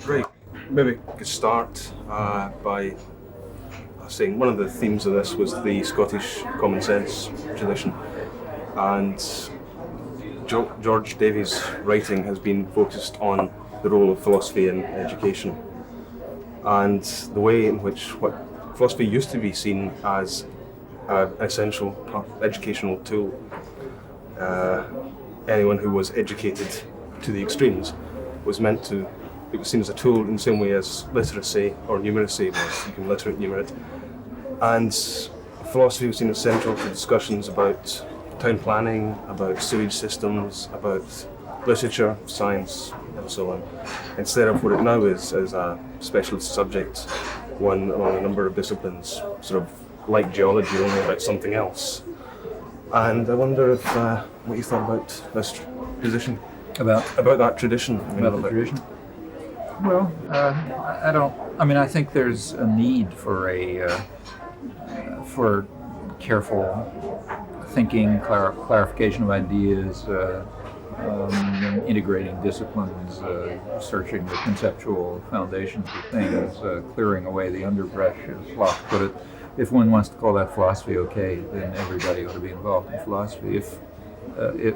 Right. Maybe we could start by saying one of the themes of this was the Scottish common sense tradition, and George Davies' writing has been focused on the role of philosophy in education and the way in which what philosophy used to be seen as an essential educational tool. Anyone who was educated to the extremes was meant to, it was seen as a tool in the same way as literacy or numeracy was. You can literate, numerate. And philosophy was seen as central to discussions about town planning, about sewage systems, about literature, science, and so on, instead of what it now is as a specialist subject, one among a number of disciplines, sort of like geology, only about something else. And I wonder if what you thought about this position, about that tradition. About the tradition. Well, I don't. I mean, I think there's a need for for careful thinking, clarification of ideas, integrating disciplines, searching the conceptual foundations of things, clearing away the underbrush, as Locke put it. If one wants to call that philosophy, okay, then everybody ought to be involved in philosophy. If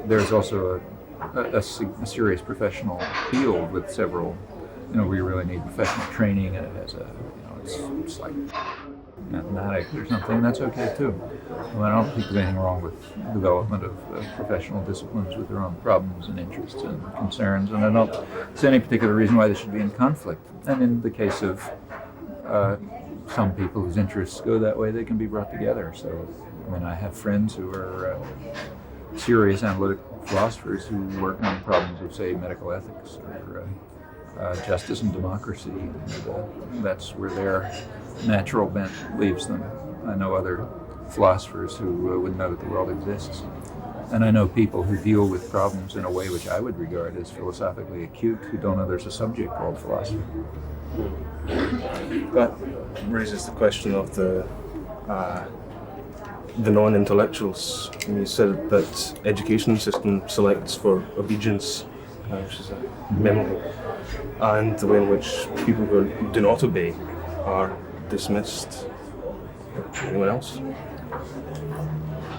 there's also a serious professional field with several, where you really need professional training, and it has it's like mathematics or something, that's okay too. Well, I don't think there's anything wrong with development of professional disciplines with their own problems and interests and concerns, and I don't see any particular reason why they should be in conflict. And in the case of some people whose interests go that way, they can be brought together. So, I mean, I have friends who are serious analytical philosophers who work on problems of, say, medical ethics or justice and democracy, and that's where their natural bent leaves them. I know other philosophers who would know that the world exists. And I know people who deal with problems in a way which I would regard as philosophically acute, who don't know there's a subject called philosophy. That raises the question of the non-intellectuals. You said that education system selects for obedience, which is memorable, and the way in which people who do not obey are dismissed. Anyone else?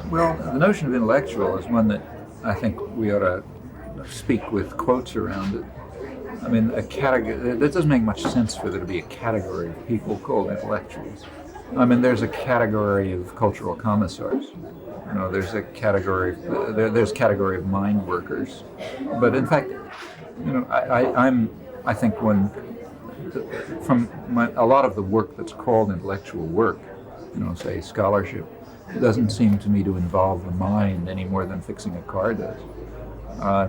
Well, the notion of intellectual is one that I think we ought to speak with quotes around it. I mean, a category, that doesn't make much sense for there to be a category of people called intellectuals. I mean, there's a category of cultural commissars. There's a category, there's a category of mind workers. But in fact, I think a lot of the work that's called intellectual work, say scholarship, doesn't seem to me to involve the mind any more than fixing a car does.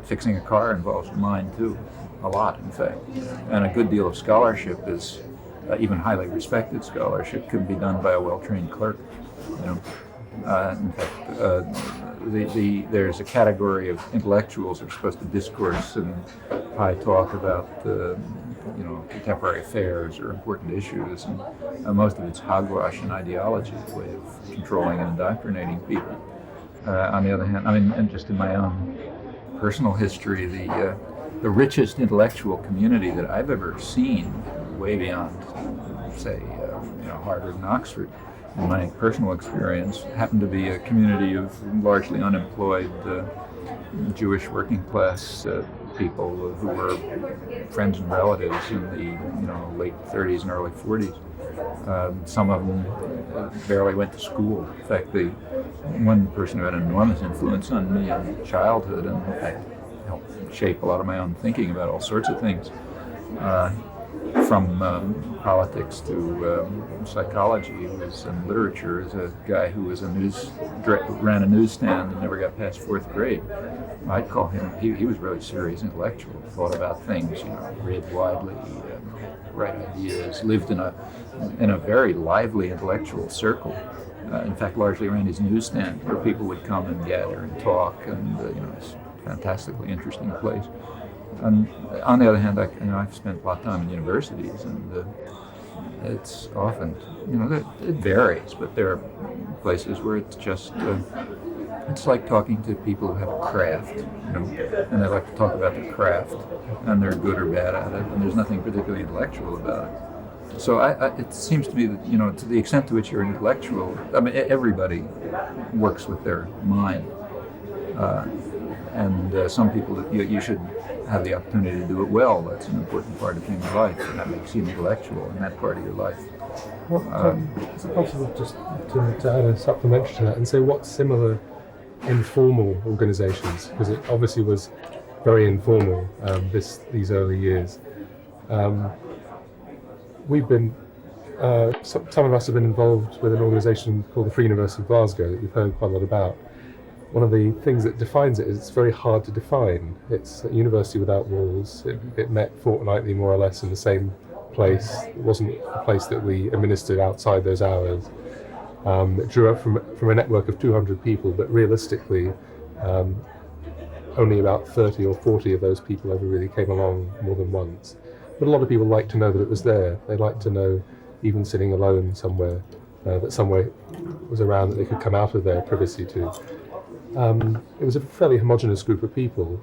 Fixing a car involves the mind too, a lot in fact. And a good deal of scholarship is, even highly respected scholarship, can be done by a well-trained clerk. In fact, there's a category of intellectuals who are supposed to discourse and high talk about contemporary affairs or important issues, and most of it's hogwash and ideology, a way of controlling and indoctrinating people. On the other hand, I mean, and just in my own personal history, the richest intellectual community that I've ever seen, way beyond, say, Harvard and Oxford, in my personal experience, happened to be a community of largely unemployed Jewish working class people who were friends and relatives in the late 30s and early 40s. Some of them barely went to school. In fact, the one person who had an enormous influence on me in childhood, and in fact helped shape a lot of my own thinking about all sorts of things, from politics to psychology, and literature, is a guy who was ran a newsstand and never got past fourth grade. I'd call him, he was really serious intellectual, thought about things, read widely, right ideas, lived in a very lively intellectual circle. In fact, largely around his newsstand, where people would come and gather and talk, and it's a fantastically interesting place. And on the other hand, I've spent a lot of time in universities, and it's often, it varies, but there are places where it's just It's like talking to people who have a craft, and they like to talk about their craft, and they're good or bad at it, and there's nothing particularly intellectual about it. So it seems to me that, to the extent to which you're an intellectual, I mean, everybody works with their mind, and some people, you should have the opportunity to do it well. That's an important part of human life, and that makes you intellectual in that part of your life. Is it possible just to add a supplementary to that and say what similar informal organisations, because it obviously was very informal these early years. We've been, some of us have been involved with an organisation called the Free University of Glasgow that you've heard quite a lot about. One of the things that defines it is it's very hard to define. It's a university without walls. It met fortnightly more or less in the same place. It wasn't a place that we administered outside those hours. It drew up from a network of 200 people, but realistically only about 30 or 40 of those people ever really came along more than once. But a lot of people liked to know that it was there. They liked to know, even sitting alone somewhere, that somewhere was around that they could come out of their privacy to. It was a fairly homogenous group of people,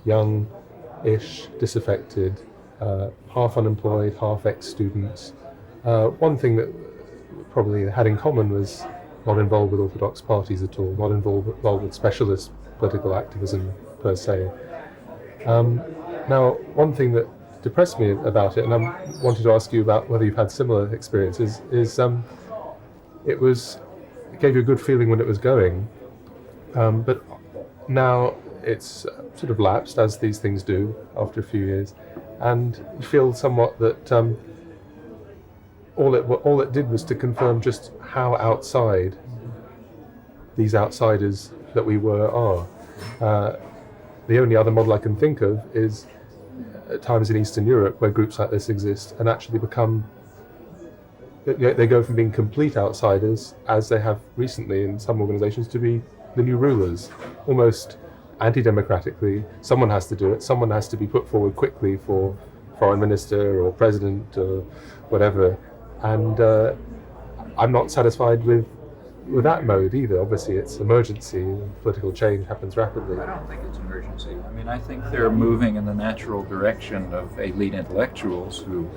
young-ish, disaffected, half unemployed, half ex-students. One thing that probably had in common was not involved with orthodox parties at all, not involved with specialist political activism per se. Now, one thing that depressed me about it, and I wanted to ask you about whether you've had similar experiences, is it gave you a good feeling when it was going, but now it's sort of lapsed, as these things do after a few years, and you feel somewhat that all it did was to confirm just how outside these outsiders that we were are. The only other model I can think of is at times in Eastern Europe where groups like this exist and actually they go from being complete outsiders, as they have recently in some organisations, to be the new rulers, almost anti-democratically. Someone has to do it, someone has to be put forward quickly for foreign minister or president or whatever, and I'm not satisfied with that mode either. Obviously it's emergency, political change happens rapidly. I don't think it's emergency. I mean, I think they're moving in the natural direction of elite intellectuals who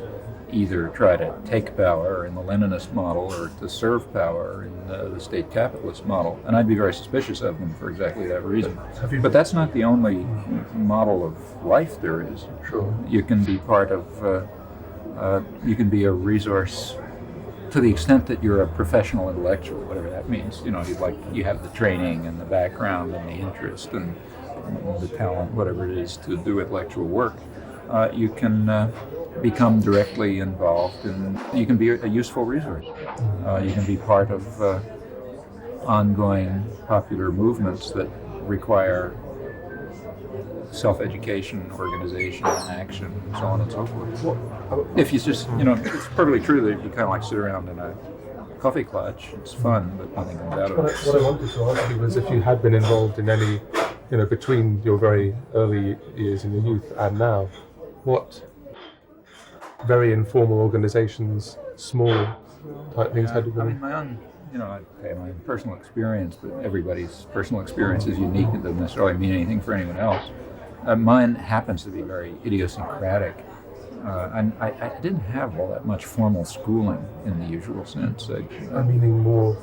either try to take power in the Leninist model or to serve power in the state capitalist model. And I'd be very suspicious of them for exactly that reason. But that's not the only model of life there is. Sure. You can be part of, you can be a resource to the extent that you're a professional intellectual, whatever that means. You have the training and the background and the interest and the talent, whatever it is, to do intellectual work. You can become directly involved, and you can be a useful resource. You can be part of ongoing popular movements that require self-education, organization, and action, and so on and so forth. If you just, it's perfectly true that you kind of like sit around in a coffee clutch. It's fun, but nothing comes out of it. What I wanted to ask you was if you had been involved in any, between your very early years in your youth and now, what very informal organisations, small type things had you been? I mean, my own, I say my own personal experience, but everybody's personal experience is unique. It doesn't necessarily mean anything for anyone else. Mine happens to be very idiosyncratic. And I didn't have all that much formal schooling in the usual sense. I'm meaning more,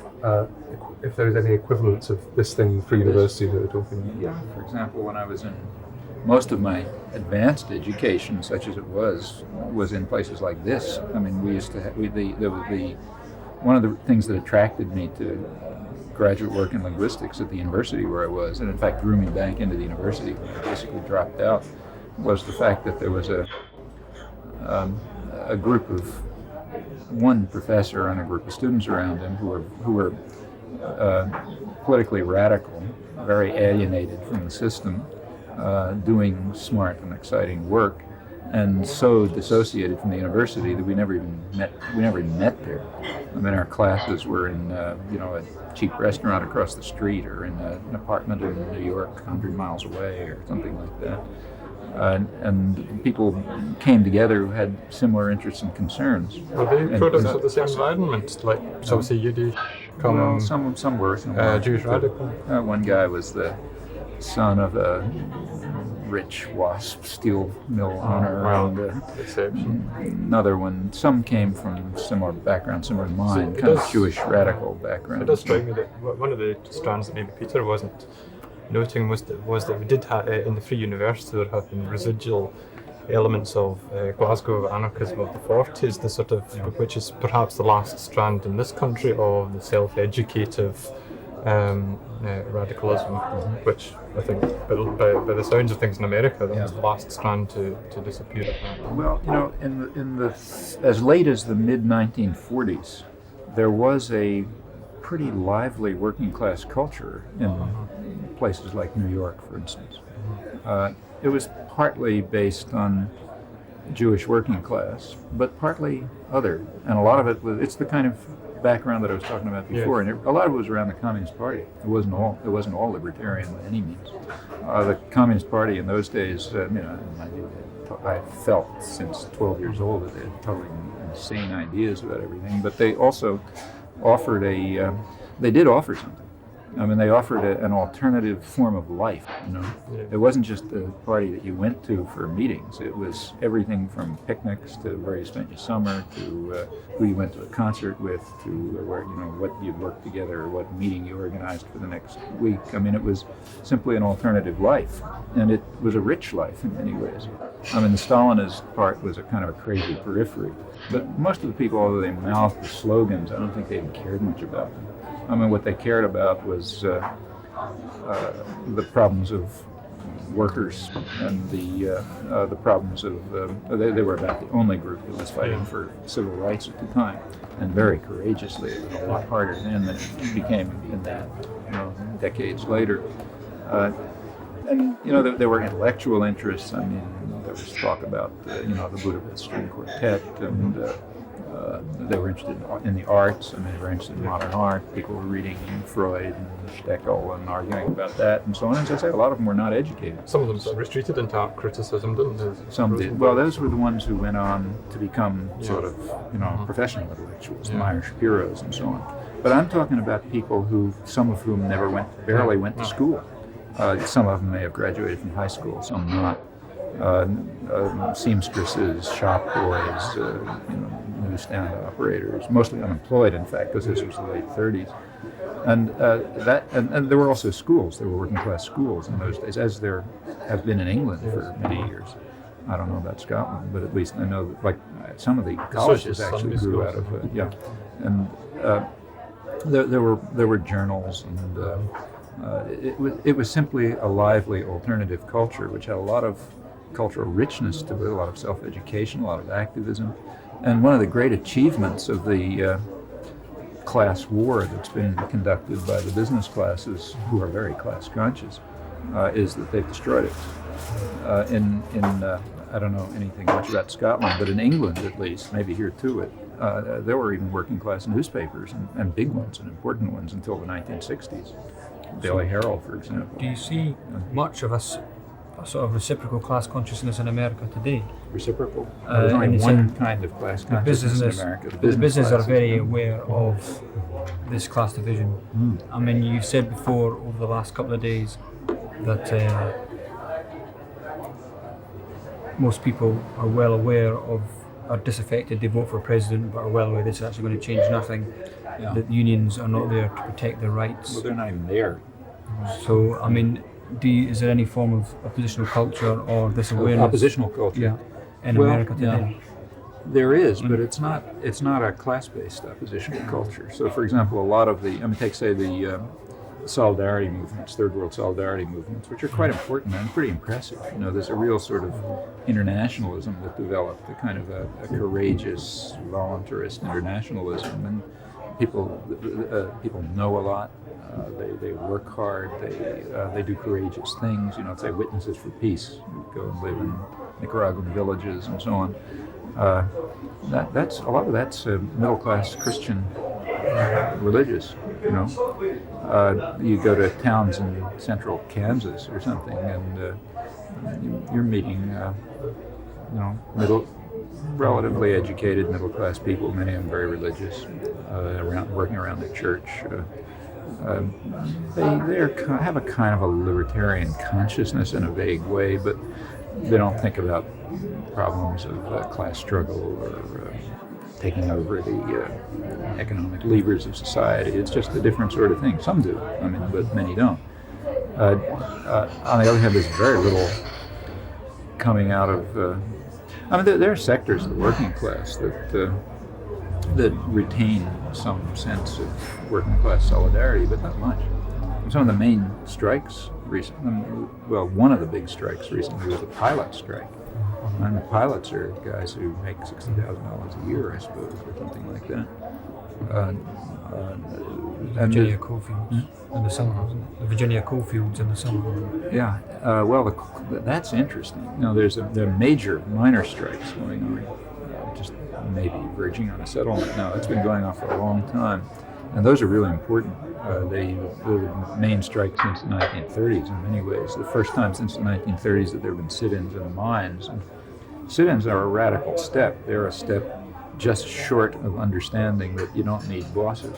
if there is any equivalence of this thing for university that we're talking about. Yeah, for example, when I was in most of my advanced education, such as it was in places like this. I mean, we used to have, one of the things that attracted me to graduate work in linguistics at the university where I was, and in fact drew me back into the university when I basically dropped out, was the fact that there was a group of one professor and a group of students around him who were politically radical, very alienated from the system, doing smart and exciting work, and so dissociated from the university that we never even met there. I mean, our classes were in a cheap restaurant across the street, or in an apartment in New York 100 miles away, or something like that. And people came together who had similar interests and concerns. Were they products of the same environment, like obviously Yiddish, become Well, some were. Some weren't. Jewish radical? One guy was the son of a rich wasp steel mill owner, Well, and exception. another one. Some came from similar background, similar to mine, it kind of does- Jewish radical background. It does strike me that one of the strands that maybe Peter wasn't noting was that we did have in the Free University there have been residual elements of Glasgow anarchism of the 40s, the sort of which is perhaps the last strand in this country of the self-educative radicalism, which I think by the sounds of things in America, that was the last strand to disappear. Well, in the as late as the mid 1940s, there was a pretty lively working class culture in places like New York, for instance. It was partly based on Jewish working class, but partly other, and a lot of it was—it's the kind of background that I was talking about before, and a lot of it was around the Communist Party. It wasn't all libertarian by any means. The Communist Party in those days, I felt since 12 years old that they had totally insane ideas about everything, but they also offered they did offer something. I mean, they offered an alternative form of life, It wasn't just a party that you went to for meetings. It was everything from picnics to where you spent your summer to who you went to a concert with to where, what you'd worked together or what meeting you organized for the next week. I mean, it was simply an alternative life, and it was a rich life in many ways. I mean, the Stalinist part was a kind of a crazy periphery, but most of the people, although they mouthed the slogans, I don't think they even cared much about them. I mean, what they cared about was the problems of workers and the problems of. They were about the only group that was fighting for civil rights at the time, and very courageously. It was a lot harder then than it became in that, decades later. And there were intellectual interests. I mean, there was talk about the Budapest String Quartet, and they were interested in the arts. I mean, they were interested in modern art. People were reading Freud and Steckel and arguing about that and so on. As I say, a lot of them were not educated. Some of them sort of retreated into art criticism, didn't they? Some did. Well, those were the ones who went on to become sort of, professional intellectuals, the Meyer Shapiros and so on. But I'm talking about people some of whom barely went to school. Some of them may have graduated from high school, some not. Seamstresses, shop boys, newsstand operators, mostly unemployed, in fact, because this was the late 30s. And and there were also schools. There were working class schools in those days, as there have been in England for many years. I don't know about Scotland, but at least I know that, some of the colleges actually grew out of and there were journals, and it was simply a lively alternative culture, which had a lot of cultural richness to it, a lot of self-education, a lot of activism. And one of the great achievements of the class war that's been conducted by the business classes, who are very class conscious, is that they've destroyed it. I don't know anything much about Scotland, but in England at least, maybe here too, there were even working class newspapers, and big ones and important ones until the 1960s. Daily Herald, for example. Do you see much of a sort of reciprocal class consciousness in America today? Reciprocal? There's only one kind of class consciousness in America. The business are very aware of this class division. I mean, you've said before over the last couple of days that most people are well aware are disaffected, they vote for a president, but are well aware this is actually going to change nothing. Yeah. That unions are not there to protect their rights. Well, they're not even there. So, I mean, is there any form of oppositional culture or this awareness? Oppositional culture? In America today? There is, but it's not a class-based oppositional culture. So, for example, a lot of take say the solidarity movements, third world solidarity movements, which are quite important and pretty impressive. There's a real sort of internationalism that developed, a kind of a courageous, voluntarist internationalism, and people know a lot. They work hard. They do courageous things. Say Witnesses for Peace, who go and live in Nicaraguan villages and so on. That's a lot of that's middle class Christian religious. You go to towns in central Kansas or something, and you're meeting relatively educated middle-class people, many of them very religious, working around the church. They have a kind of a libertarian consciousness in a vague way, but they don't think about problems of class struggle or taking over the economic levers of society. It's just a different sort of thing. Some do, but many don't. On the other hand, there's very little coming out of. There are sectors of the working class that retain some sense of working class solidarity, but not much. Some of the main strikes recently, one of the big strikes recently was the pilot strike. And the pilots are guys who make $60,000 a year, I suppose, or something like that. Virginia coalfields in the summer, wasn't it? The Virginia coalfields in the summer. Yeah, that's interesting. There are major minor strikes going on, just maybe verging on a settlement. No, it's been going on for a long time, and those are really important. They're the main strike since the 1930s in many ways. The first time since the 1930s that there have been sit-ins in the mines. And sit-ins are a radical step. They're a step just short of understanding that you don't need bosses.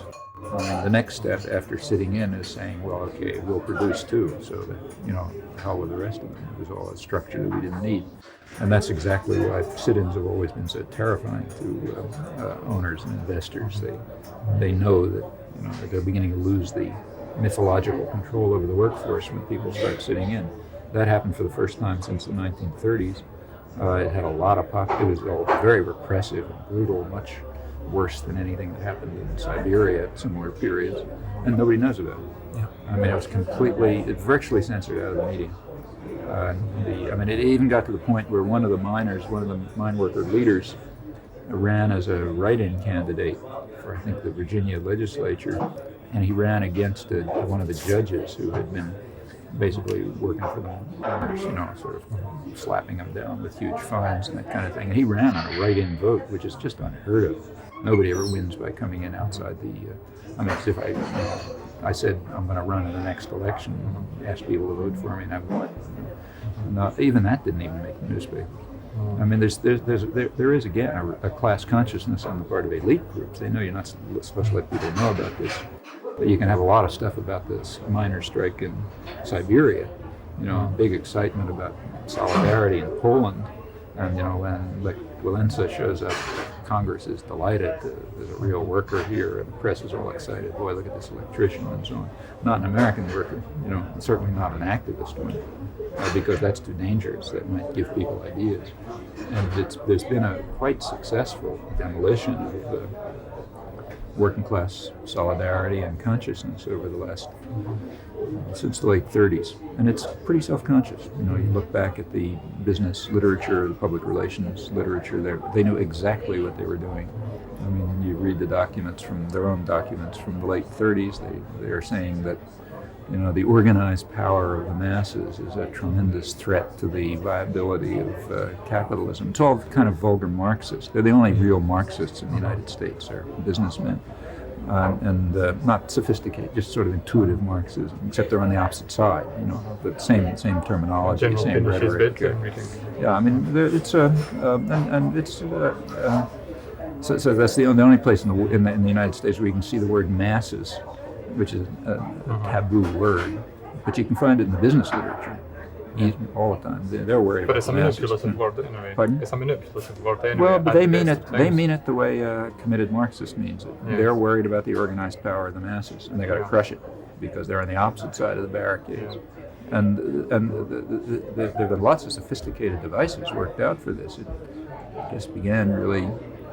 The next step after sitting in is saying, well, okay, we'll produce too, so that, hell with the rest of them. It was all a structure that we didn't need. And that's exactly why sit-ins have always been so terrifying to owners and investors. They know that that they're beginning to lose the mythological control over the workforce when people start sitting in. That happened for the first time since the 1930s. It had a lot of it was all very repressive and brutal, much worse than anything that happened in Siberia at similar periods, and nobody knows about it. Yeah. It was virtually censored out of the media. It even got to the point where one of the mine worker leaders ran as a write-in candidate for, I think, the Virginia legislature, and he ran against one of the judges who had been basically working for them, sort of slapping them down with huge fines and that kind of thing. And he ran on a write-in vote, which is just unheard of. Nobody ever wins by coming in outside the. As if I said I'm going to run in the next election, and ask people to vote for me, and I won. Even that didn't even make the newspaper. There is again a class consciousness on the part of elite groups. They know you're not supposed to let people know about this. But you can have a lot of stuff about this miners' strike in Siberia. Big excitement about solidarity in Poland, and when Walensa shows up, Congress is delighted. There's a real worker here, and the press is all excited. Boy, look at this electrician and so on. Not an American worker, certainly not an activist one, because that's too dangerous. That might give people ideas. And there's been a quite successful demolition of working class solidarity and consciousness over the last, since the late 30s. And it's pretty self-conscious. You look back at the business literature, the public relations literature, they knew exactly what they were doing. You read the documents from their own documents from the late 30s, they are saying that the organized power of the masses is a tremendous threat to the viability of capitalism. It's all kind of vulgar Marxists. They're the only real Marxists in the United States, are businessmen. And not sophisticated, just sort of intuitive Marxism, except they're on the opposite side, the same terminology, General same rhetoric. So that's the only place in the United States where you can see the word masses, which is a taboo word, but you can find it in the business literature all the time. They're worried about the masses. But it's a manipulative word anyway. Pardon? It's a manipulative word anyway. Well, but they mean it the way a committed Marxist means it. Yes. They're worried about the organized power of the masses, and they got to crush it because they're on the opposite side of the barricades. Yeah. And there have been lots of sophisticated devices worked out for this. It just began really,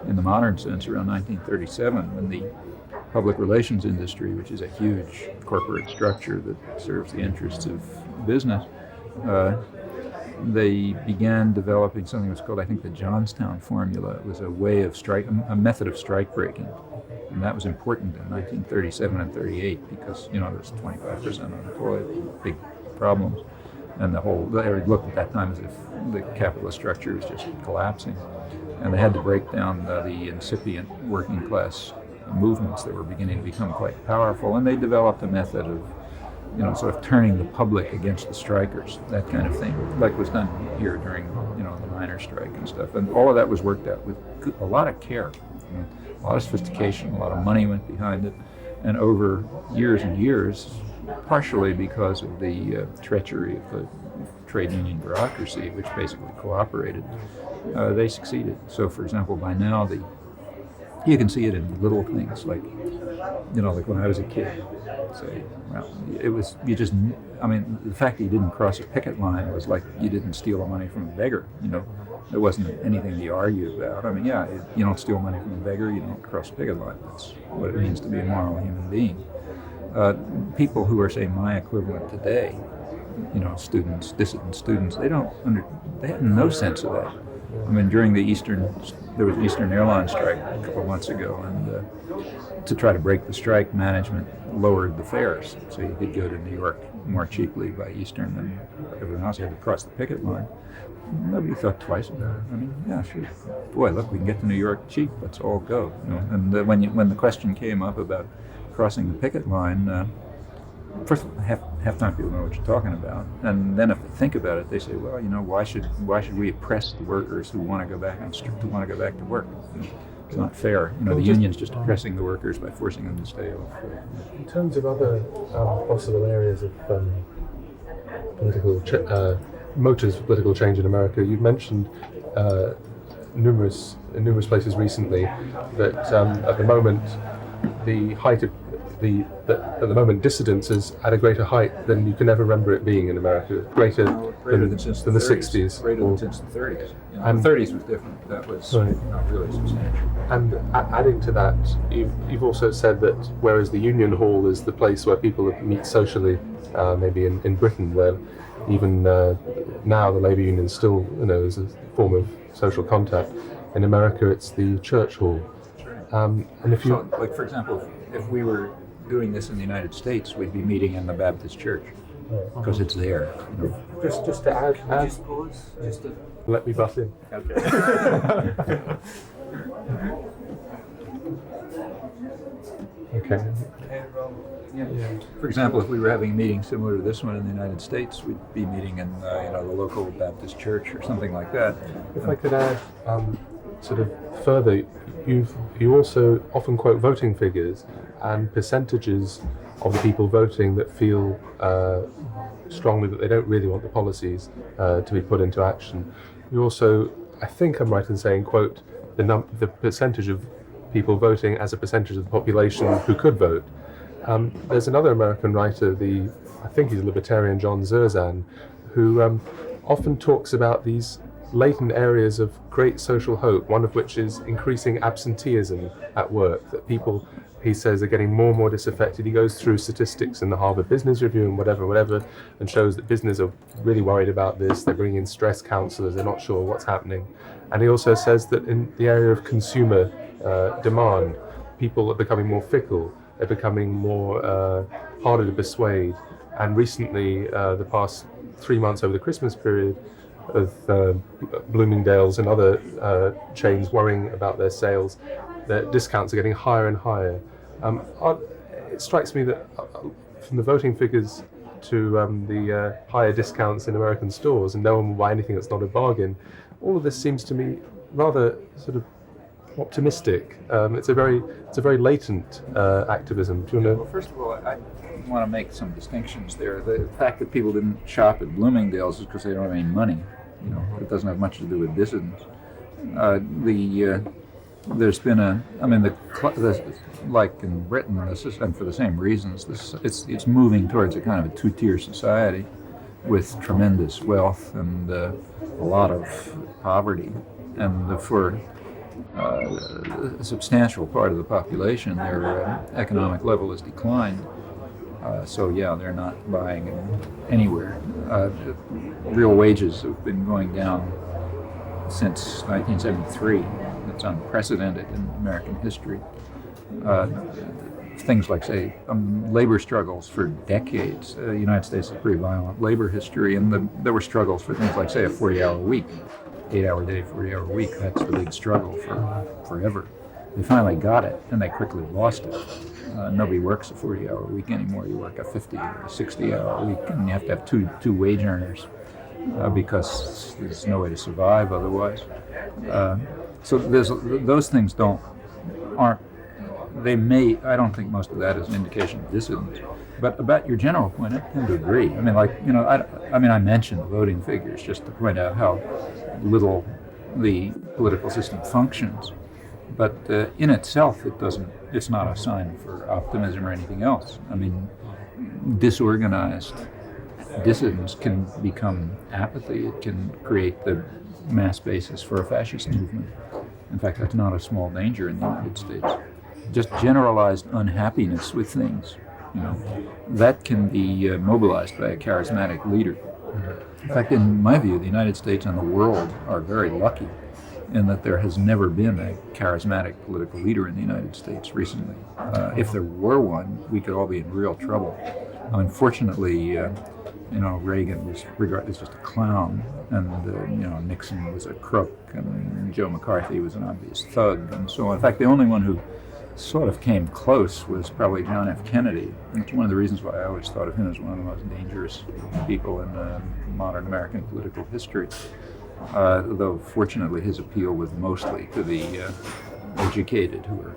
in the modern sense, around 1937, when the public relations industry, which is a huge corporate structure that serves the interests of business, they began developing something that was called, I think, the Johnstown formula. It was a way of a method of strike breaking, and that was important in 1937 and 38 because there's 25% unemployed, big problems, and they looked at that time as if the capitalist structure was just collapsing, and they had to break down the incipient working class movements that were beginning to become quite powerful, and they developed a method of sort of turning the public against the strikers, that kind of thing, like was done here during, the miners' strike and stuff. And all of that was worked out with a lot of care, a lot of sophistication, a lot of money went behind it. And over years and years, partially because of the treachery of the trade union bureaucracy, which basically cooperated, they succeeded. So, for example, by now, you can see it in little things like, like when I was a kid, say, well, the fact that you didn't cross a picket line was like you didn't steal the money from a beggar, There wasn't anything to argue about. You don't steal money from a beggar, you don't cross a picket line. That's what it means to be a moral human being. People who are, say, my equivalent today, students, dissident students, they have no sense of that. During there was an Eastern Airlines strike a couple of months ago, and to try to break the strike, management lowered the fares, so you could go to New York more cheaply by Eastern than everyone else. You had to cross the picket line. Nobody thought twice about it. Yeah, sure. Boy, look, we can get to New York cheap. Let's all go. And when the question came up about crossing the picket line, first half time people know what you're talking about, and then if they think about it, they say, well, why should we oppress the workers who want to go back to work? It's not fair. The union's just oppressing the workers by forcing them to stay off. In terms of other possible areas of political motives for political change in America, you've mentioned in numerous places recently that at the moment the height of at the moment dissidence is at a greater height than you can ever remember it being in America, greater than since the 60s. Greater than since the 30s. And the 30s was different. That was not really substantial. And adding to that, you've also said that whereas the Union Hall is the place where people meet socially, maybe in Britain, where even now the Labour Union still is a form of social contact, in America it's the church hall. And if you, for example, if we were doing this in the United States, we'd be meeting in the Baptist church because it's there. just to add, let me butt in. Okay. For example, if we were having a meeting similar to this one in the United States, we'd be meeting in the local Baptist church or something like that. If I could add, sort of further, you also often quote voting figures and percentages of the people voting that feel strongly that they don't really want the policies to be put into action. You also, I think I'm right in saying, quote the percentage of people voting as a percentage of the population who could vote. There's another American writer, I think he's a libertarian, John Zerzan, who often talks about these latent areas of great social hope, one of which is increasing absenteeism at work, that people, he says, are getting more and more disaffected. He goes through statistics in the Harvard Business Review and whatever, and shows that business are really worried about this. They're bringing in stress counselors, they're not sure what's happening. And he also says that in the area of consumer demand, people are becoming more fickle, they're becoming more harder to persuade. And recently, the past 3 months over the Christmas period, of Bloomingdale's and other chains worrying about their sales, their discounts are getting higher and higher. It strikes me that from the voting figures to the higher discounts in American stores, and no one will buy anything that's not a bargain, all of this seems to me rather sort of optimistic. It's a very latent activism. Do you want to? Well, first of all, I want to make some distinctions there. The fact that people didn't shop at Bloomingdale's is because they don't have any money. It doesn't have much to do with dissidence. There's been like in Britain, and for the same reasons, it's moving towards a kind of a two-tier society with tremendous wealth and a lot of poverty, and for a substantial part of the population, their economic level has declined. So they're not buying anywhere. Real wages have been going down since 1973. It's unprecedented in American history. Things like, say, labor struggles for decades. The United States has a pretty violent labor history, and there were struggles for things like, say, a 40-hour week, 8-hour day, 40-hour week. That's the big struggle for forever. They finally got it, and they quickly lost it. Nobody works a 40-hour week anymore. You work a 50 or a 60-hour week, and you have to have two wage earners because there's no way to survive otherwise. So those things aren't. They may. I don't think most of that is an indication of dissidence. But about your general point, I tend to agree. I mean, I mentioned the voting figures just to point out how little the political system functions. But in itself, it's not a sign for optimism or anything else. I mean, disorganized dissidence can become apathy. It can create the mass basis for a fascist movement. In fact, that's not a small danger in the United States. Just generalized unhappiness with things, that can be mobilized by a charismatic leader. In fact, in my view, the United States and the world are very lucky in that there has never been a charismatic political leader in the United States recently. If there were one, we could all be in real trouble. Unfortunately, Reagan was regarded as just a clown, and Nixon was a crook, and Joe McCarthy was an obvious thug, and so on. In fact, the only one who sort of came close was probably John F. Kennedy. And it's one of the reasons why I always thought of him as one of the most dangerous people in modern American political history. Though fortunately his appeal was mostly to the educated, who are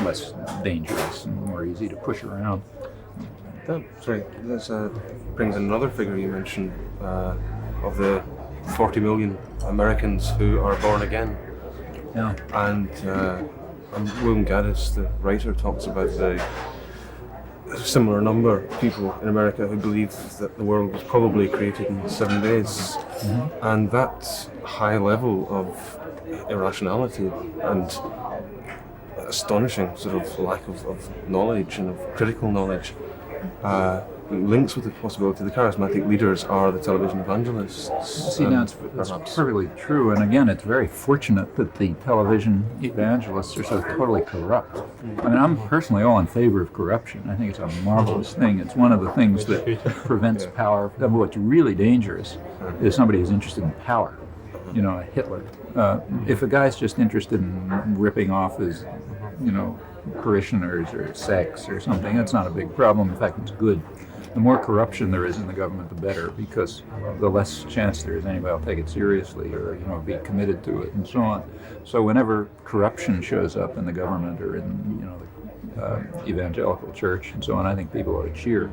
less dangerous and more easy to push around. This brings in another figure you mentioned of the 40 million Americans who are born again. Yeah. And William Gaddis, the writer, talks about the similar number of people in America who believe that the world was probably created in 7 days. Mm-hmm. And that high level of irrationality and astonishing sort of lack of knowledge and of critical knowledge links with the possibility the charismatic leaders are the television evangelists. See, now it's perfectly true, and again, it's very fortunate that the television evangelists are so totally corrupt. I mean, I'm personally all in favor of corruption. I think it's a marvelous thing. It's one of the things that prevents power. What's really dangerous is somebody who's interested in power, a Hitler. If a guy's just interested in ripping off his, parishioners or sex or something, that's not a big problem. In fact, it's good. The more corruption there is in the government, the better, because the less chance there is anybody will take it seriously or be committed to it and so on. So whenever corruption shows up in the government or in the evangelical church and so on, I think people ought to cheer.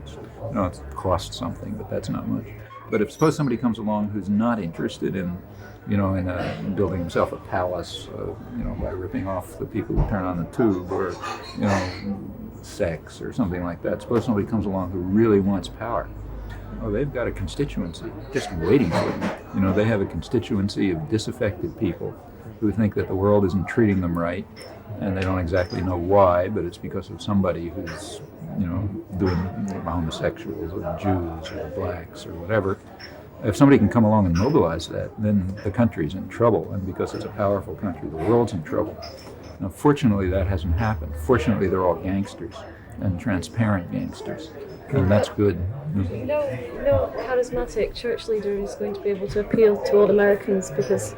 It costs something, but that's not much. But if suppose somebody comes along who's not interested in building himself a palace, by ripping off the people who turn on the tube, or sex or something like that. Suppose somebody comes along who really wants power. Oh, they've got a constituency just waiting for them. They have a constituency of disaffected people who think that the world isn't treating them right, and they don't exactly know why, but it's because of somebody who's, doing homosexuals or Jews or blacks or whatever. If somebody can come along and mobilize that, then the country's in trouble, and because it's a powerful country, the world's in trouble. Now, fortunately, that hasn't happened. Fortunately, they're all gangsters, and transparent gangsters, and that's good. No charismatic church leader is going to be able to appeal to all Americans because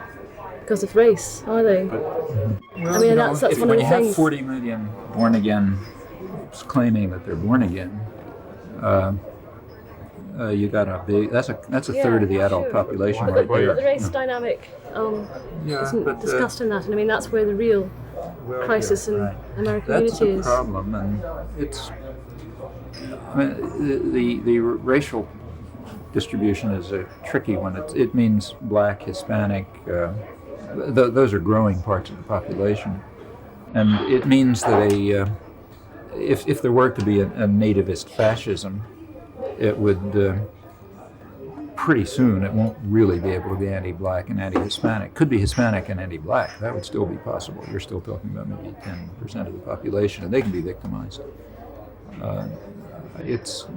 of race, are they? Well, that's one of the things. When you have 40 million born again claiming that they're born again, you got a big. That's a third of the adult population right there. But the race dynamic isn't discussed in that, and that's where the real crisis in American unity is. That's the problem, and it's. The racial distribution is a tricky one. It means black, Hispanic. Those are growing parts of the population, and it means that if there were to be a nativist fascism, it would pretty soon it won't really be able to be anti-black and anti-Hispanic. Could be Hispanic and anti-black. That would still be possible. You're still talking about maybe 10% of the population, and they can be victimized. It's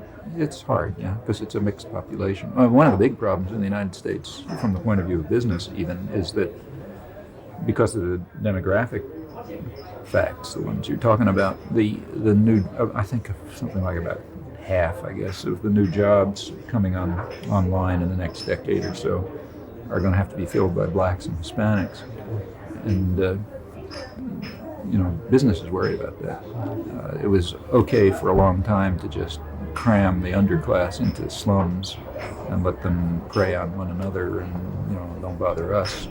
hard, because it's a mixed population. One of the big problems in the United States, from the point of view of business even, is that because of the demographic facts, the ones you're talking about, the new, I think of something like about half, I guess, of the new jobs coming online in the next decade or so are going to have to be filled by blacks and Hispanics. And business is worried about that. It was okay for a long time to just cram the underclass into slums and let them prey on one another and don't bother us.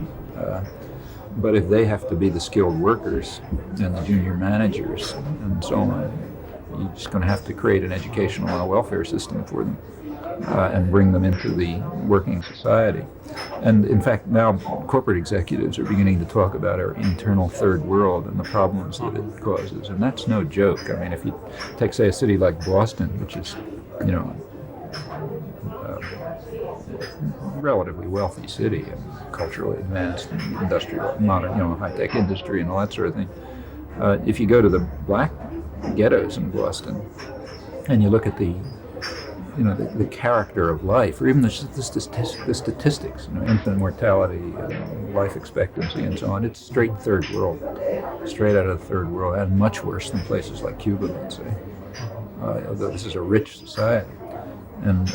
But if they have to be the skilled workers and the junior managers and so on, you're just going to have to create an educational and a welfare system for them and bring them into the working society. And in fact, now corporate executives are beginning to talk about our internal third world and the problems that it causes. And that's no joke. I mean, if you take, say, a city like Boston, which is, relatively wealthy city and culturally advanced and industrial, modern, high-tech industry and all that sort of thing. If you go to the black ghettos in Boston and you look at the character of life, or even the statistics, infant mortality, life expectancy, and so on, it's straight third world, straight out of the third world, and much worse than places like Cuba, let's say. Although this is a rich society. And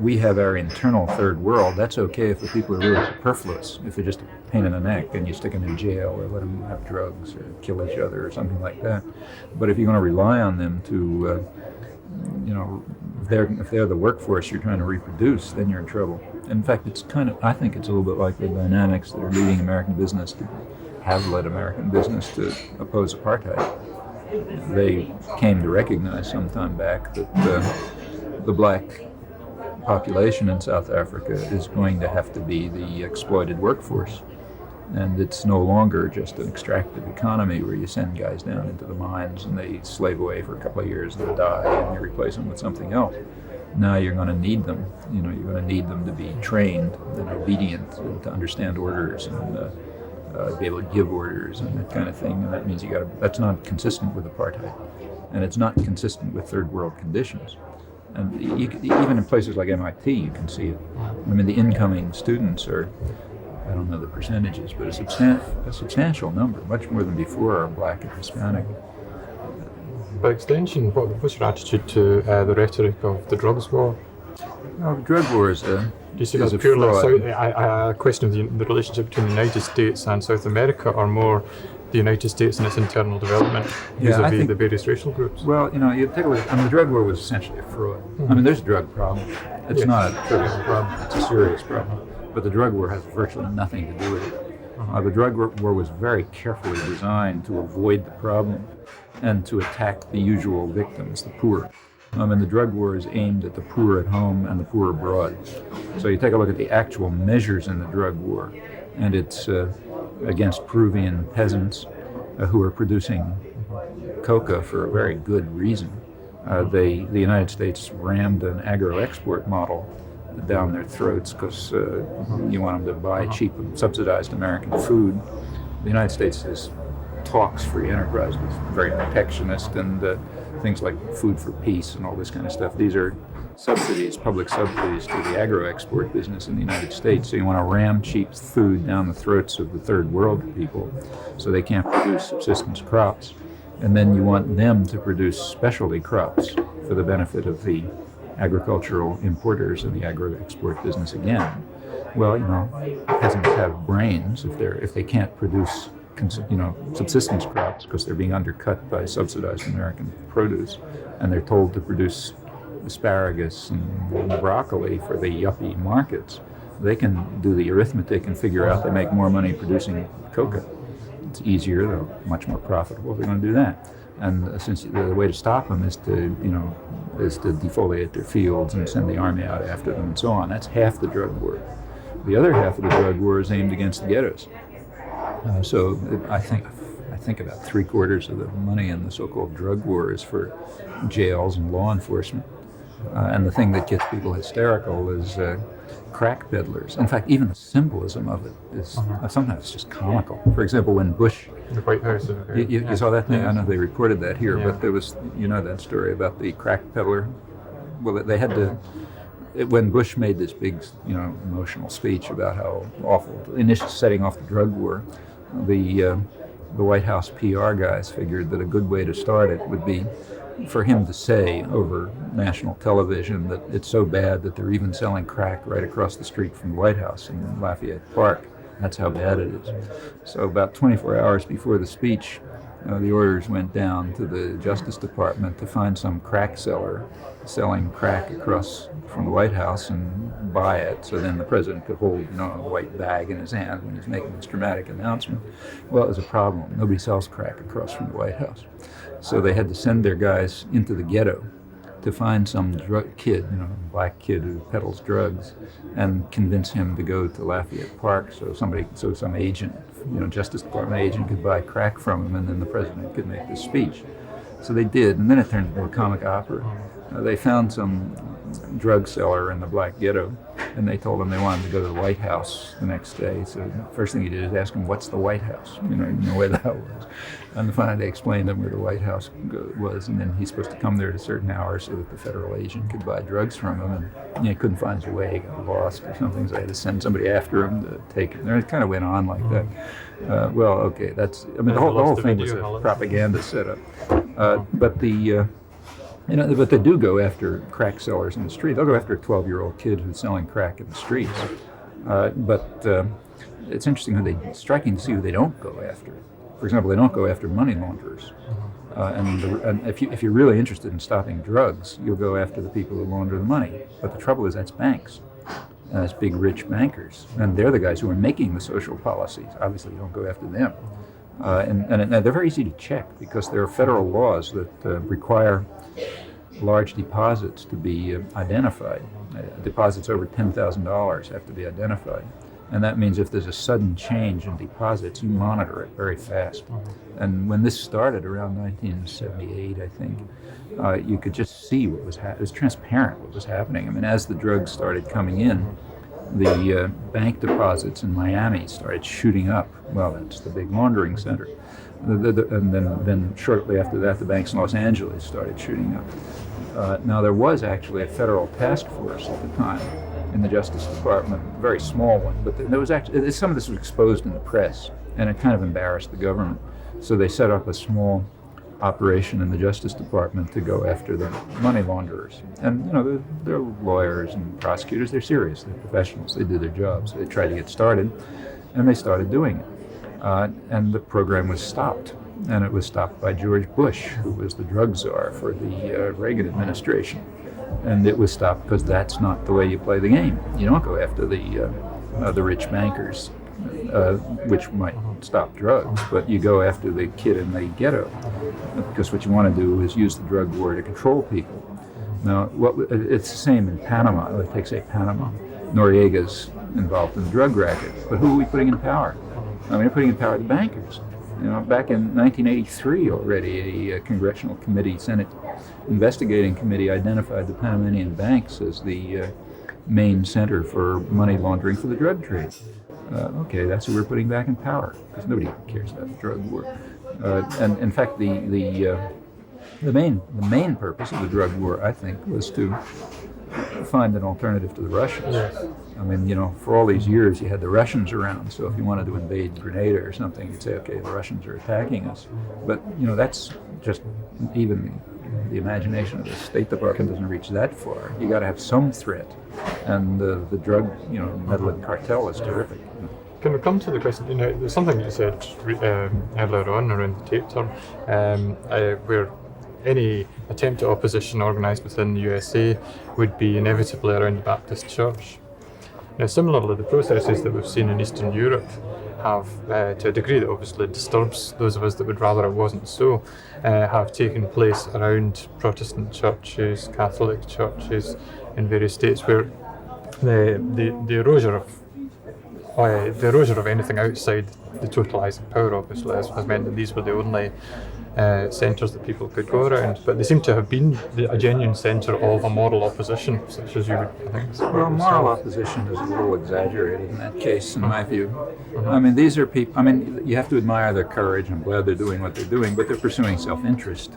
we have our internal third world. That's okay if the people are really superfluous, if they're just a pain in the neck and you stick them in jail or let them have drugs or kill each other or something like that. But if you're going to rely on them to, if they're the workforce you're trying to reproduce, then you're in trouble. In fact, I think it's a little bit like the dynamics that are leading American business have led American business to oppose apartheid. They came to recognize some time back that the black population in South Africa is going to have to be the exploited workforce. And it's no longer just an extractive economy where you send guys down into the mines and they slave away for a couple of years and they die and you replace them with something else. Now you're going to need them. You're going to need them to be trained and obedient and to understand orders and be able to give orders and that kind of thing. And that means that's not consistent with apartheid. And it's not consistent with third world conditions. And even in places like MIT, you can see it. I mean, the incoming students are, I don't know the percentages, but a substantial number, much more than before, are black and Hispanic. By extension, what's your attitude to the rhetoric of the drugs war? Well, the drug war is a Do you see that as purely a question of the relationship between the United States and South America, or more the United States and its internal development vis-a-vis the various racial groups? Well, you take a look. The drug war was essentially a fraud. I mean, there's a drug problem. It's not a trivial problem. It's a serious problem. But the drug war has virtually nothing to do with it. The drug war was very carefully designed to avoid the problem and to attack the usual victims, the poor. And the drug war is aimed at the poor at home and the poor abroad. So you take a look at the actual measures in the drug war, and it's against Peruvian peasants who are producing coca for a very good reason. The United States rammed an agro-export model down their throats because you want them to buy cheap and subsidized American food. The United States has talks free enterprise, it's very protectionist, and things like food for peace and all this kind of stuff. These are subsidies, public subsidies to the agro-export business in the United States. So you want to ram cheap food down the throats of the third world people so they can't produce subsistence crops. And then you want them to produce specialty crops for the benefit of the agricultural importers and the agro-export business again. Well, peasants have brains if they can't produce subsistence crops because they're being undercut by subsidized American produce, and they're told to produce asparagus and broccoli for the yuppie markets. They can do the arithmetic and figure out they make more money producing coca. It's easier, they're much more profitable if they're going to do that. And since the way to stop them is to defoliate their fields and send the army out after them and so on. That's half the drug war. The other half of the drug war is aimed against the ghettos. So I think about 3/4 of the money in the so-called drug war is for jails and law enforcement. And the thing that gets people hysterical is crack peddlers. In fact, even the symbolism of it is sometimes just comical. For example, when Bush... The White House. You saw that thing? I know they reported that here, but there was, that story about the crack peddler. Well, they had to... When Bush made this big, emotional speech about how awful, initially setting off the drug war, the White House PR guys figured that a good way to start it would be for him to say over national television that it's so bad that they're even selling crack right across the street from the White House in Lafayette Park. That's how bad it is. So about 24 hours before the speech, the orders went down to the Justice Department to find some crack seller selling crack across from the White House and buy it, so then the president could hold, a white bag in his hand when he's making this dramatic announcement. Well, it was a problem. Nobody sells crack across from the White House. So they had to send their guys into the ghetto to find some kid, black kid who peddles drugs, and convince him to go to Lafayette Park so some agent, Justice Department agent could buy crack from him, and then the president could make the speech. So they did, and then it turned into a comic opera. They found some drug seller in the black ghetto, and they told him they wanted to go to the White House the next day. So the first thing he did is ask him, "What's the White House?" You know where that was. And finally they explained to him where the White House was, and then he's supposed to come there at a certain hour so that the federal agent could buy drugs from him. And he couldn't find his way, he got lost or something, so they had to send somebody after him to take him. And it kind of went on like that. The whole thing was a propaganda setup. But they do go after crack sellers in the street. They'll go after a 12-year-old kid who's selling crack in the streets. It's striking to see who they don't go after. For example, they don't go after money launderers. And if you're really interested in stopping drugs, you'll go after the people who launder the money. But the trouble is that's banks. And that's big, rich bankers. And they're the guys who are making the social policies. Obviously, you don't go after them. And they're very easy to check because there are federal laws that require large deposits to be identified. Deposits over $10,000 have to be identified. And that means if there's a sudden change in deposits, you monitor it very fast. And when this started around 1978, I think, you could just see what was happening. It was transparent what was happening. I mean, as the drugs started coming in, the bank deposits in Miami started shooting up. Well, that's the big laundering center. And then shortly after that, the banks in Los Angeles started shooting up. Now, there was actually a federal task force at the time in the Justice Department, a very small one, but there was actually, some of this was exposed in the press, and it kind of embarrassed the government. So they set up a small operation in the Justice Department to go after the money launderers. And they're lawyers and prosecutors. They're serious. They're professionals. They do their jobs. They tried to get started, and they started doing it. And the program was stopped. And it was stopped by George Bush, who was the drug czar for the Reagan administration. And it was stopped because that's not the way you play the game. You don't go after the rich bankers, which might stop drugs, but you go after the kid in the ghetto, because what you want to do is use the drug war to control people. Now, it's the same in Panama. Let's take, say, Panama. Noriega's involved in the drug racket, but who are we putting in power? I mean, we're putting in power the bankers. Back in 1983 already, a congressional committee, Senate investigating committee, identified the Panamanian banks as the main center for money laundering for the drug trade. Okay, that's who we're putting back in power, because nobody cares about the drug war. And in fact, the main purpose of the drug war, I think, was to find an alternative to the Russians. Yes. I mean, for all these years you had the Russians around, so if you wanted to invade Grenada or something, you'd say, okay, the Russians are attacking us. But, that's just even the imagination of the State Department doesn't reach that far. You got to have some threat, and the drug, meddling cartel is terrific. Can we come to the question? There's something you said earlier on around the tape term, where any attempt at opposition organised within the USA would be inevitably around the Baptist Church. Now, similarly, the processes that we've seen in Eastern Europe have, to a degree that obviously disturbs those of us that would rather it wasn't so, have taken place around Protestant churches, Catholic churches in various states, where the erasure of anything outside the totalising power, obviously, has meant that these were the only centres that people could go around, but they seem to have been a genuine centre of a moral opposition, such as you would think. Well, moral opposition is a little exaggerated in that case, in my view. I mean, these are people, you have to admire their courage. I'm glad they're doing what they're doing, but they're pursuing self-interest.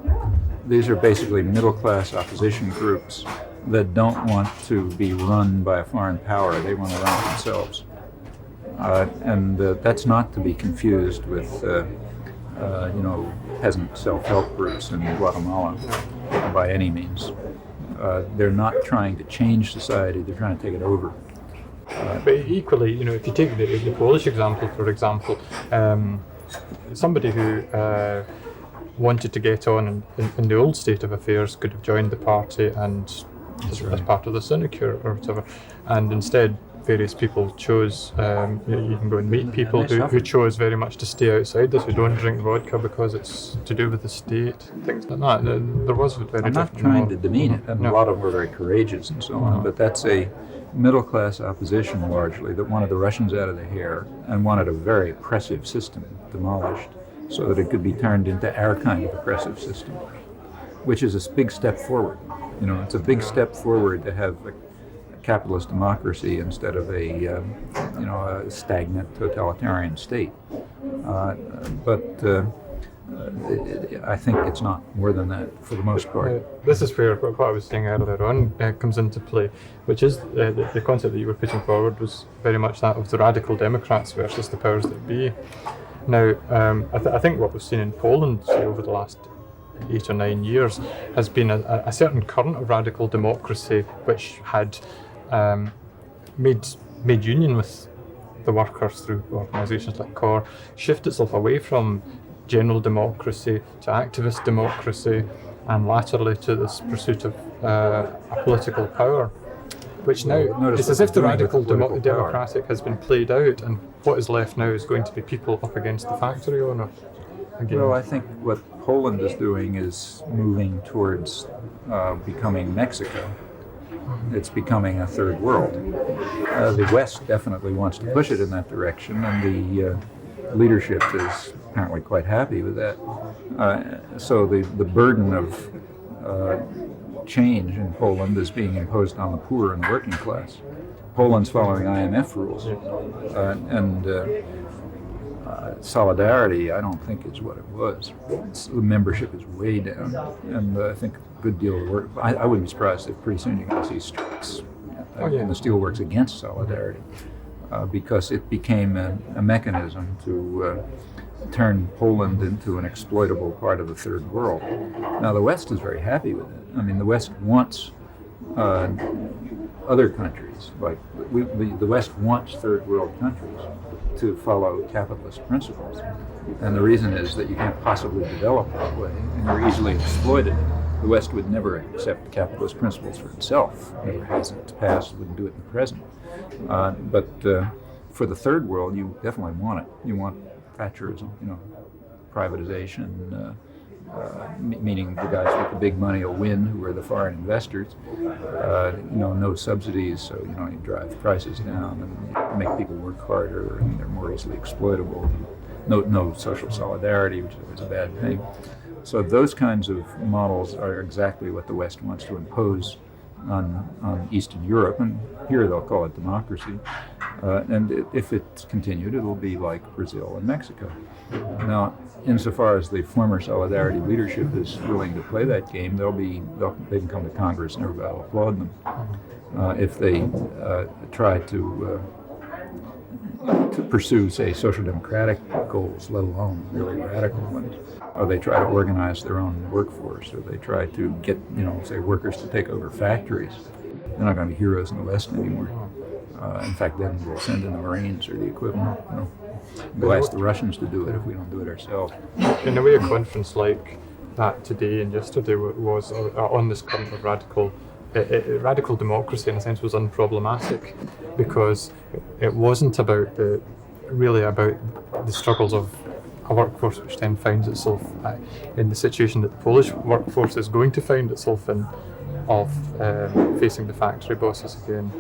These are basically middle-class opposition groups that don't want to be run by a foreign power. They want to run it themselves. And that's not to be confused with peasant self-help groups in Guatemala by any means. They're not trying to change society, they're trying to take it over. But equally, if you take the Polish example, for example, somebody who wanted to get on in the old state of affairs could have joined the party and as part of the sinecure or whatever, and instead various people chose, you can go and meet people who chose very much to stay outside this, who don't drink vodka because it's to do with the state, things like that. There was a very I'm not trying to demean it, and a lot of them were very courageous and so on, but that's a middle-class opposition largely that wanted the Russians out of the hair and wanted a very oppressive system demolished so that it could be turned into our kind of oppressive system, which is a big step forward. You know, it's a big step forward to have a capitalist democracy instead of a stagnant totalitarian state. But I think it's not more than that for the most part. This is where what I was saying earlier on comes into play, which is the concept that you were putting forward was very much that of the radical Democrats versus the powers that be. Now, I think what we've seen in Poland, say, over the last 8 or 9 years has been a certain current of radical democracy which had made union with the workers through organisations like Karl, shift itself away from general democracy to activist democracy and laterally to this pursuit of a political power, which now it's as if the radical democratic has been played out and what is left now is going to be people up against the factory owners. Again. Well, I think what Poland is doing is moving towards becoming Mexico. It's becoming a third world. The West definitely wants to push it in that direction, and the leadership is apparently quite happy with that. So the burden of change in Poland is being imposed on the poor and the working class. Poland's following IMF rules, and solidarity, I don't think is what it was. The membership is way down, and I think a good deal of work. I wouldn't be surprised if pretty soon you're going to see strikes in the steelworks against solidarity, because it became a mechanism to turn Poland into an exploitable part of the third world. Now the West is very happy with it. I mean, the West wants other countries, like the West wants third world countries to follow capitalist principles. And the reason is that you can't possibly develop that way, and you're easily exploited. The West would never accept capitalist principles for itself, never has in its past, wouldn't do it in the present. But for the third world, you definitely want it. You want Thatcherism, privatization, meaning the guys with the big money will win, who are the foreign investors. No subsidies, so you drive prices down and make people work harder, and they're more easily exploitable. No social solidarity, which is always a bad thing. So those kinds of models are exactly what the West wants to impose on Eastern Europe, and here they'll call it democracy. And if it's continued, it'll be like Brazil and Mexico. Now, insofar as the former Solidarity leadership is willing to play that game, they can come to Congress and everybody will applaud them. If they try to pursue, say, social democratic goals, let alone really radical ones, or they try to organize their own workforce, or they try to get, say, workers to take over factories, they're not going to be heroes in the West anymore. In fact, then we'll send in the Marines or the equivalent. We'll ask the Russians to do it if we don't do it ourselves. In a way, a conference like that today and yesterday was on this current of radical democracy, in a sense, was unproblematic because it wasn't about the struggles of a workforce which then finds itself in the situation that the Polish workforce is going to find itself in, of facing the factory bosses again.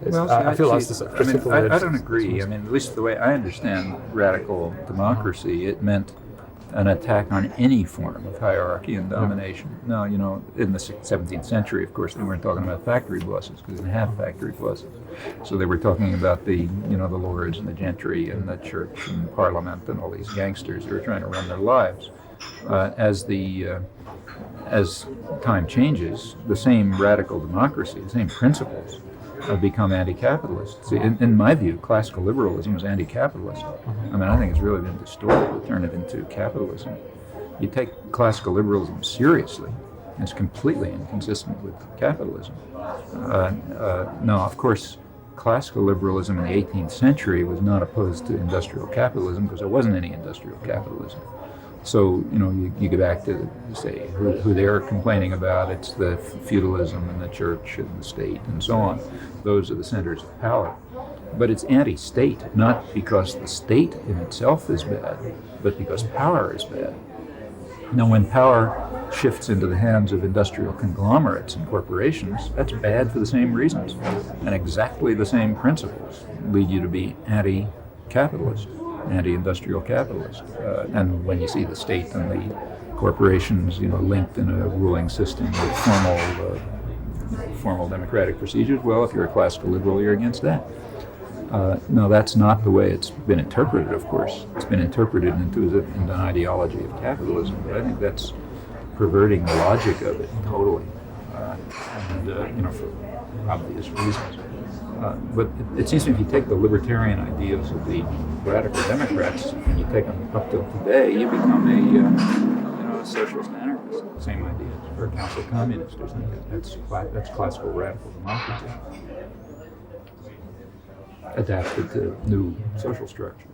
I feel that's the principle. I don't agree. I mean, at least the way I understand radical democracy, it meant an attack on any form of hierarchy and domination. Now, in the 17th century, of course, they weren't talking about factory bosses because they didn't have factory bosses. So they were talking about the lords and the gentry and the church and parliament and all these gangsters who were trying to run their lives. As time changes, the same radical democracy, the same principles, become anti-capitalist. See, in my view, classical liberalism is anti-capitalist. I mean, I think it's really been distorted to turn it into capitalism. You take classical liberalism seriously, it's completely inconsistent with capitalism. Now, of course, classical liberalism in the 18th century was not opposed to industrial capitalism because there wasn't any industrial capitalism. So, you go back to, say, who they're complaining about. It's the feudalism and the church and the state and so on. Those are the centers of power. But it's anti-state, not because the state in itself is bad, but because power is bad. Now, when power shifts into the hands of industrial conglomerates and corporations, that's bad for the same reasons. And exactly the same principles lead you to be anti-capitalist, anti-industrial capitalist. And when you see the state and the corporations, linked in a ruling system with formal democratic procedures, well, if you're a classical liberal, you're against that. No, that's not the way it's been interpreted, of course. It's been interpreted into an ideology of capitalism, but I think that's perverting the logic of it totally, for obvious reasons. But it seems to me if you take the libertarian ideas of the radical Democrats and you take them up till today, you become a socialist anarchist. Same ideas, or a council communist or something. That's classical radical democracy, adapted to new social structures.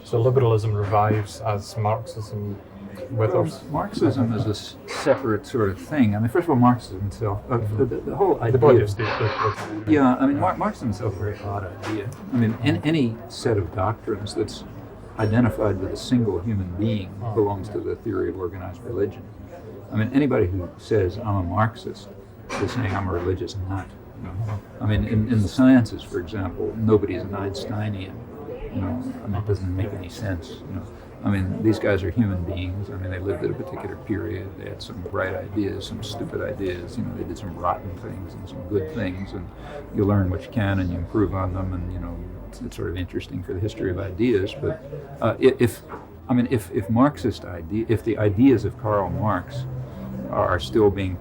So liberalism revives as Marxism withers. Marxism is a separate sort of thing. I mean, first of all, Marxism itself, the whole idea. The body of state. Yeah, I mean, Marxism itself is a very odd idea. I mean, any set of doctrines that's identified with a single human being belongs to the theory of organized religion. I mean, anybody who says, I'm a Marxist, is saying I'm a religious nut. I mean, in the sciences, for example, nobody is an Einsteinian. I mean, it doesn't make any sense. I mean, these guys are human beings. I mean, they lived at a particular period. They had some bright ideas, some stupid ideas. They did some rotten things and some good things, and you learn what you can and you improve on them. And it's sort of interesting for the history of ideas. But if Marxist if the ideas of Karl Marx are still being